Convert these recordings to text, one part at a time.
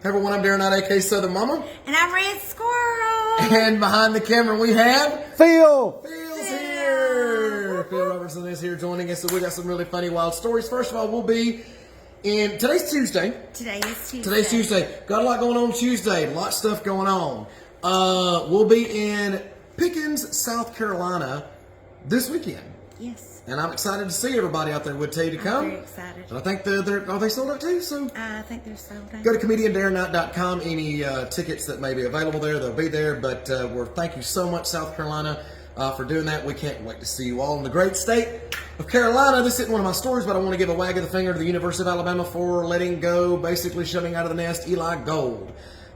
Hey everyone, I'm Darren, aka Southern Momma. And I'm Red Squirrel. And behind the camera we have... Phil's here! Phil Robertson is here joining us, so we got some really funny, wild stories. First of all, we'll be in... Today's Tuesday. Today's Tuesday. Got a lot going on Tuesday. A lot of stuff going on. We'll be in Pickens, South Carolina this weekend. Yes. And I'm excited to see everybody out there would tell you to come. I'm very excited. And I think are they sold out too? So I think they're sold out. go to comediandarrennight.com. Any tickets that may be available there, they'll be there. But thank you so much, South Carolina, for doing that. We can't wait to see you all in the great state of Carolina. This isn't one of my stories, but I want to give a wag of the finger to the University of Alabama for letting go, basically shoving out of the nest, Eli Gold.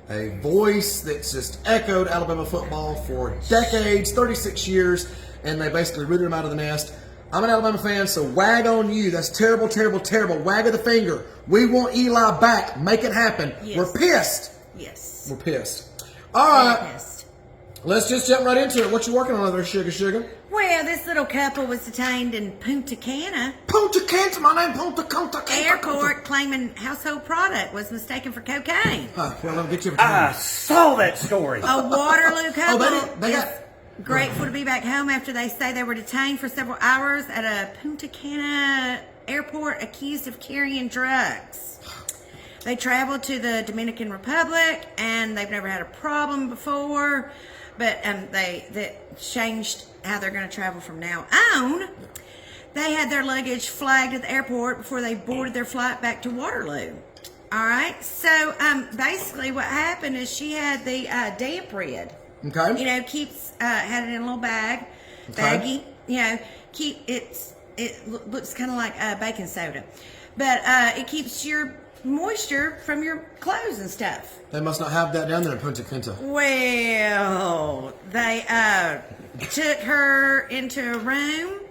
A voice that's just echoed Alabama football for decades, 36 years, and they basically rooted him out of the nest. I'm an Alabama fan, so wag on you. That's terrible, terrible, terrible. Wag of the finger. We want Eli back. Make it happen. Yes. We're pissed. Yes. We're pissed. All right. Very pissed. Let's just jump right into it. What you working on over there, Sugar? Well, this little couple was detained in Punta Cana Punta Cana. My name Punta Cana. airport, claiming household product was mistaken for cocaine. Well, let me get you. I saw that story. A Waterloo couple they got... grateful to be back home after they say they were detained for several hours at a Punta Cana airport accused of carrying drugs. They traveled to the Dominican Republic and they've never had a problem before, but they changed how they're going to travel from now on. They had their luggage flagged at the airport before they boarded their flight back to Waterloo. All right, so basically what happened is she had the damp red. Okay. You know, had it in a little bag, baggy. You know, it looks kind of like baking soda, but it keeps your moisture from your clothes and stuff. They must not have that down there in Punta Cana. Well, they took her into a room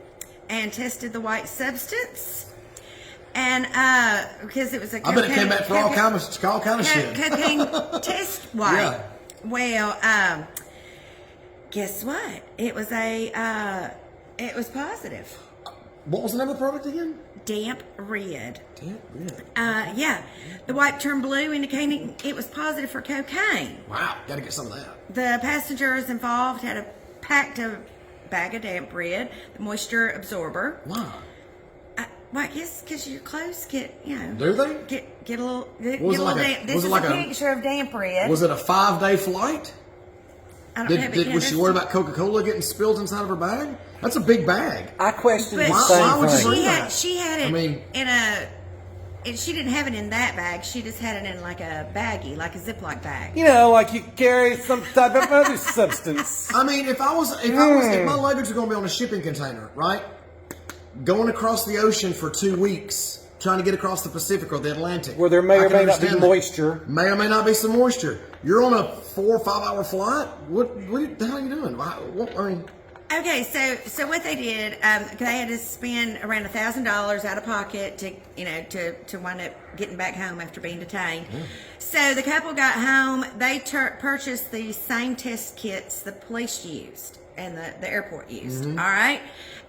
and tested the white substance, and because it was a I bet it came back for all kind of shit. Cocaine test white. Yeah. Well, guess what? It was it was positive. What was the name of the product again? Damp red. Damp red. Yeah. The wipe turned blue, indicating it was positive for cocaine. Wow, got to get some of that. The passengers involved had packed a bag of damp red, the moisture absorber. Wow. Well, I guess because your clothes get, you know. Do they? Get a little. Get a Was it little like damp. This was it is like a picture of damp red. Was it a 5-day flight? I don't know. Was she worried about Coca-Cola getting spilled inside of her bag? That's a big bag. I question the But same would you thing. bring that? she had it I mean- in a. And she didn't have it in that bag. She just had it in like a baggie, like a Ziploc bag. You know, like you carry some type of other substance. I mean, if my luggage was going to be on a shipping container, right? Going across the ocean for 2 weeks, trying to get across the Pacific or the Atlantic. Where there may I or can may not be understand that. moisture. May or may not be some moisture. You're on a 4 or 5 hour flight. What the hell are you doing? I mean, Okay, so what they did, they had to spend around $1,000 out of pocket to wind up getting back home after being detained. So the couple got home. They purchased the same test kits the police used and the airport used. All right,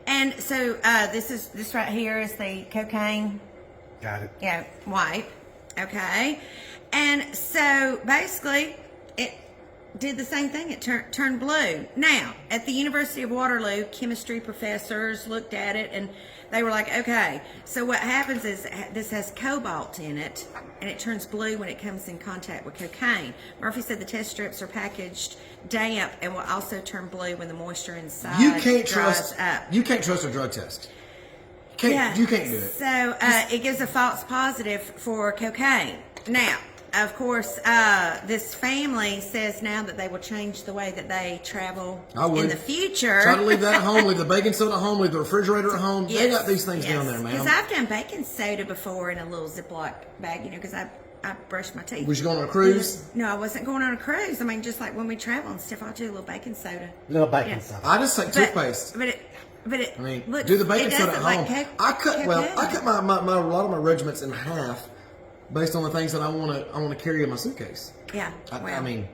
and so this right here is the cocaine. Got it. Yeah, wipe. Okay, and so basically it did the same thing. It turned blue. Now, at the University of Waterloo, chemistry professors looked at it and they were like, okay, so what happens is this has cobalt in it and it turns blue when it comes in contact with cocaine. Murphy said the test strips are packaged damp and will also turn blue when the moisture inside dries up. You can't trust a drug test. Yeah. You can't do it. So it gives a false positive for cocaine. Now, of course, this family says now that they will change the way that they travel in the future. Try to leave that at home. Leave the baking soda at home. Leave the refrigerator at home. Yes, They got these things down there, man. Because I've done baking soda before in a little Ziploc bag, because I brush my teeth. Was you going on a cruise? No, I wasn't going on a cruise. I mean, just like when we travel and stuff, I'll do a little baking soda. Little baking Yeah. soda. I just take toothpaste. But it. I mean, look, do the baking it soda at doesn't home. like I cut cocaine. my a lot of my regiments in half based on the things that I want to carry in my suitcase. Yeah. I mean,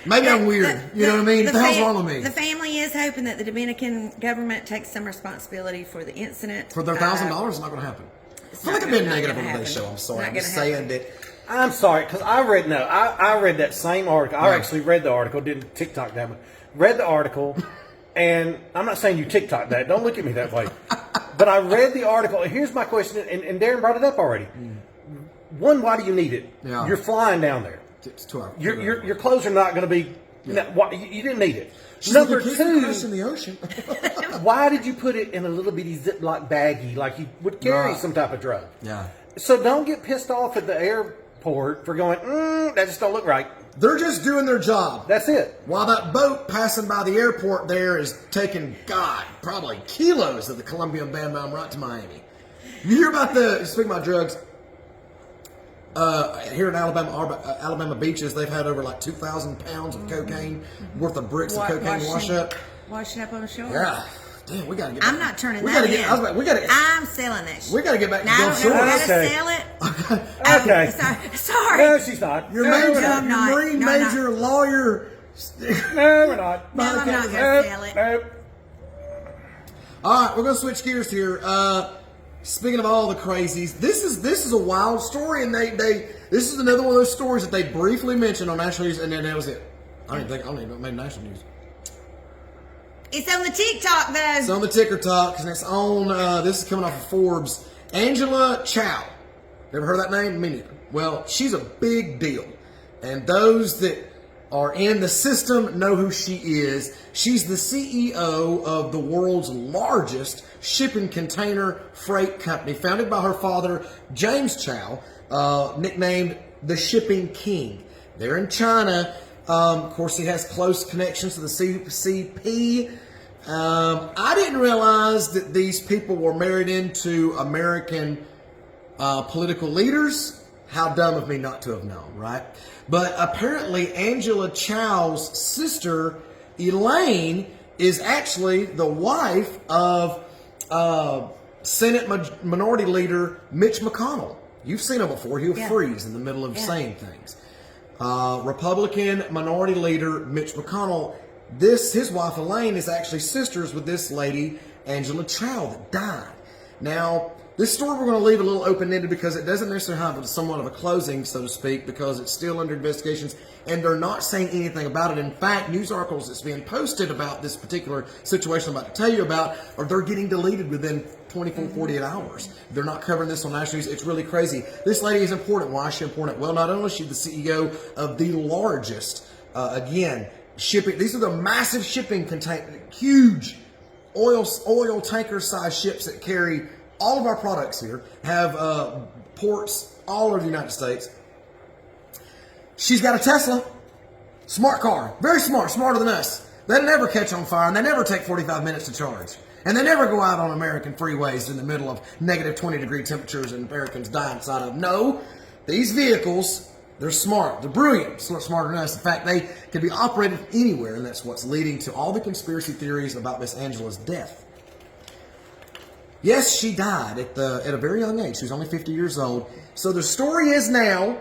maybe I'm weird. You know what I mean? What the hell's wrong with me? The family is hoping that the Dominican government takes some responsibility for the incident. For their $1,000, it's not going to happen. I feel like I've been negative on today's show. I'm sorry. I'm just saying that I'm sorry, because I read that same article. I Yeah. actually read the article, didn't TikTok that one. Read the article, and I'm not saying you TikTok that. Don't look at me that way. But I read the article, and here's my question, and Darren brought it up already. One, why do you need it? Yeah. You're flying down there. It's 2 hours. Your clothes are not going to be. You didn't need it. She's Number like, two, crash in the ocean. why did you put it in a little bitty Ziploc baggie like you would carry Right. some type of drug? Yeah. So don't get pissed off at the airport for going, that just don't look right. They're just doing their job. That's it. While that boat passing by the airport there is taking, God, probably kilos of the Colombian Bam Bam right to Miami. You hear about speaking about drugs, here in Alabama beaches, they've had over like 2,000 pounds of cocaine worth of bricks of cocaine wash up. Washing up on the shore. Yeah. Damn, we gotta get. I'm back. not turning we that gotta in. get. We gotta. I'm selling that shit. We gotta get back to Now, I Gulf don't know Shores. how to Okay. sell it. Okay. Sorry. No, she's not. Your No, major, we're not. I'm not. your Marine No, I'm not. major, lawyer. No, we're not. No, I'm not going to Nope, sell it. nope. All right, we're gonna switch gears here. Speaking of all the crazies, this is a wild story, and this is another one of those stories that they briefly mentioned on national news, and then that was it. I don't even know it made national news. It's on the TikTok, though. It's on the Ticker Talk, and it's on. This is coming off of Forbes. Angela Chow. Ever heard that name? Me neither. Well, she's a big deal, and those that are in the system know who she is. She's the CEO of the world's largest shipping container freight company, founded by her father, James Chow, nicknamed the Shipping King. They're in China. Of course, he has close connections to the CCP. I didn't realize that these people were married into American political leaders. How dumb of me not to have known, right? But apparently Angela Chow's sister, Elaine, is actually the wife of Senate Minority Leader Mitch McConnell. You've seen him before. He'll freeze in the middle of saying things. Republican Minority Leader Mitch McConnell, his wife Elaine is actually sisters with this lady, Angela Chow, that died. Now, this story we're going to leave a little open-ended because it doesn't necessarily have somewhat of a closing, so to speak, because it's still under investigations, and they're not saying anything about it. In fact, news articles that's being posted about this particular situation I'm about to tell you about, they're getting deleted within 24, 48 hours. They're not covering this on national news. It's really crazy. This lady is important. Why is she important? Well, not only is she the CEO of the largest, shipping. These are the massive shipping container, huge oil tanker size ships that carry all of our products here, have ports all over the United States. She's got a Tesla, smart car, very smart, smarter than us. They never catch on fire, and they never take 45 minutes to charge. And they never go out on American freeways in the middle of negative 20-degree temperatures and Americans die inside of them. No, these vehicles, they're smart. They're brilliant. Smarter than us. In fact, they can be operated anywhere, and that's what's leading to all the conspiracy theories about Miss Angela's death. Yes, she died at a very young age. She was only 50 years old. So the story is now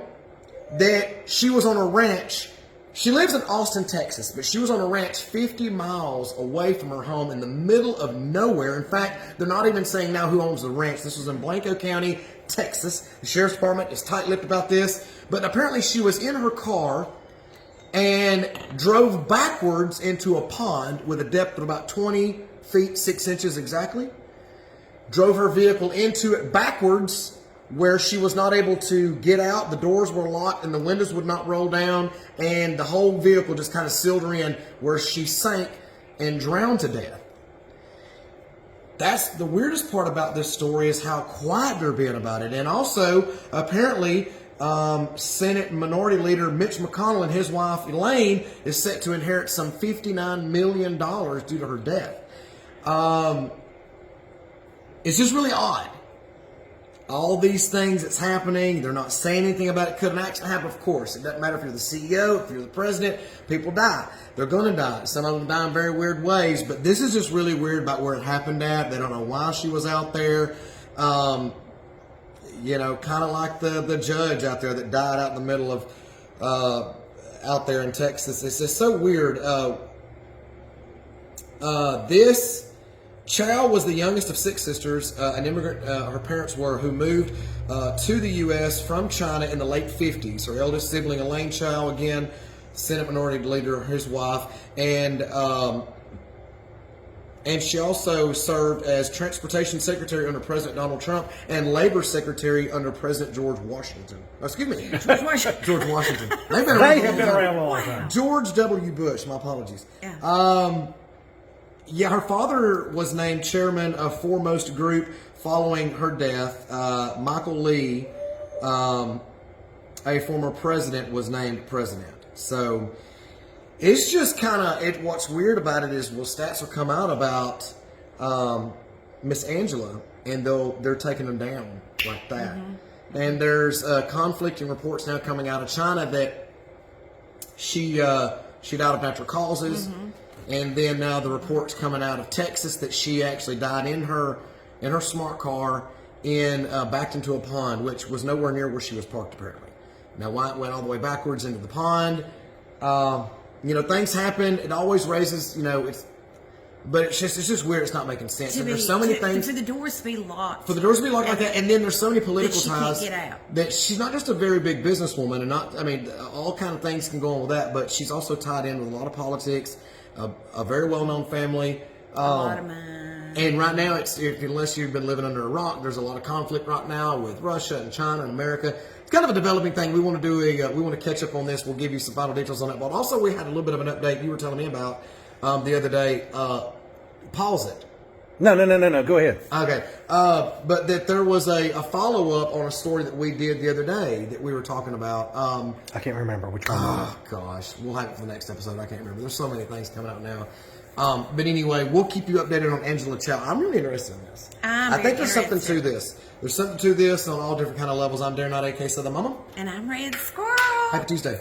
that she was on a ranch. She lives in Austin, Texas, but she was on a ranch 50 miles away from her home in the middle of nowhere. In fact, they're not even saying now who owns the ranch. This was in Blanco County, Texas. The sheriff's department is tight-lipped about this. But apparently she was in her car and drove backwards into a pond with a depth of about 20 feet, 6 inches exactly. Drove her vehicle into it backwards where she was not able to get out. The doors were locked and the windows would not roll down, and the whole vehicle just kind of sealed her in where she sank and drowned to death. That's the weirdest part about this story, is how quiet they're being about it. And also, apparently, Senate Minority Leader Mitch McConnell and his wife Elaine is set to inherit some $59 million due to her death. It's just really odd. All these things that's happening, they're not saying anything about it. Could an accident happen? Of course. It doesn't matter if you're the CEO, if you're the president. People die. They're going to die. Some of them die in very weird ways. But this is just really weird about where it happened at. They don't know why she was out there. Kind of like the judge out there that died out in the middle of, out there in Texas. It's just so weird. This Chow was the youngest of 6 sisters, an immigrant her parents were, who moved to the U.S. from China in the late 50s. Her eldest sibling, Elaine Chow, again, Senate Minority Leader, his wife, and she also served as Transportation Secretary under President Donald Trump and Labor Secretary under President George Washington. Excuse me, George Washington. George Washington. They have been around a long Wow. time. George W. Bush. My apologies. Yeah. Yeah, her father was named chairman of Foremost Group following her death. Michael Lee, a former president, was named president. So it's just kind of what's weird about it is, stats will come out about Miss Angela, and they're taking them down like that. Mm-hmm. And there's conflicting reports now coming out of China that she died of natural causes. Mm-hmm. And then now the reports coming out of Texas that she actually died in her smart car backed into a pond, which was nowhere near where she was parked apparently. Now why it went all the way backwards into the pond, things happen. It always raises, but it's just weird. It's not making sense. And there's so many things for the doors to be locked. For the doors to be locked like that, and then there's so many political ties can't get out. that she's not just a very big businesswoman, and all kind of things can go on with that, but she's also tied in with a lot of politics. A very well-known family. A lot of money. And right now, unless you've been living under a rock, there's a lot of conflict right now with Russia and China and America. It's kind of a developing thing. We want to we want to catch up on this. We'll give you some final details on that. But also, we had a little bit of an update you were telling me about the other day. Pause it. No. Go ahead. Okay. But that there was a follow-up on a story that we did the other day that we were talking about. I can't remember which one. Oh, gosh. We'll have it for the next episode. I can't remember. There's so many things coming out now. But anyway, we'll keep you updated on Angela Chow. I'm really interested in this. I think there's something to this. There's something to this on all different kind of levels. I'm Darren, not AK, so the Momma. And I'm Red Squirrel. Happy Tuesday.